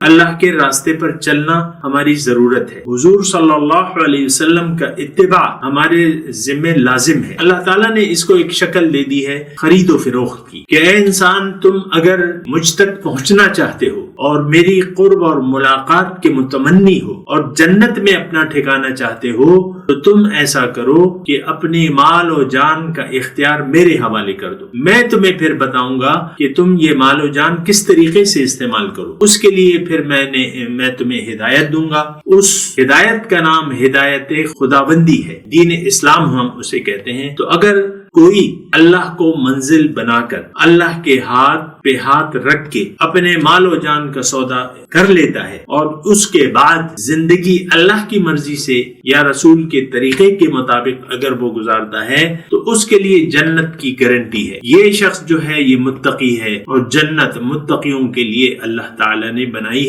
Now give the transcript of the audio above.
اللہ کے راستے پر چلنا ہماری ضرورت ہے. حضور صلی اللہ علیہ وسلم کا اتباع ہمارے ذمہ لازم ہے. اللہ تعالیٰ نے اس کو ایک شکل دے دی ہے خرید و فروخت کی کہ اے انسان، تم اگر مجھ تک پہنچنا چاہتے ہو اور میری قرب اور ملاقات کے متمنی ہو اور جنت میں اپنا ٹھکانہ چاہتے ہو تو تم ایسا کرو کہ اپنے مال و جان کا اختیار میرے حوالے کر دو. میں تمہیں پھر بتاؤں گا کہ تم یہ مال و جان کس طریقے سے استعمال کرو. اس کے لیے پھر میں تمہیں ہدایت دوں گا. اس ہدایت کا نام ہدایت خداوندی ہے. دین اسلام ہم اسے کہتے ہیں. تو اگر کوئی اللہ کو منزل بنا کر اللہ کے ہاتھ پہ ہاتھ رکھ کے اپنے مال و جان کا سودا کر لیتا ہے اور اس کے بعد زندگی اللہ کی مرضی سے یا رسول کے طریقے کے مطابق اگر وہ گزارتا ہے تو اس کے لیے جنت کی گارنٹی ہے. یہ شخص جو ہے یہ متقی ہے اور جنت متقیوں کے لیے اللہ تعالی نے بنائی ہے.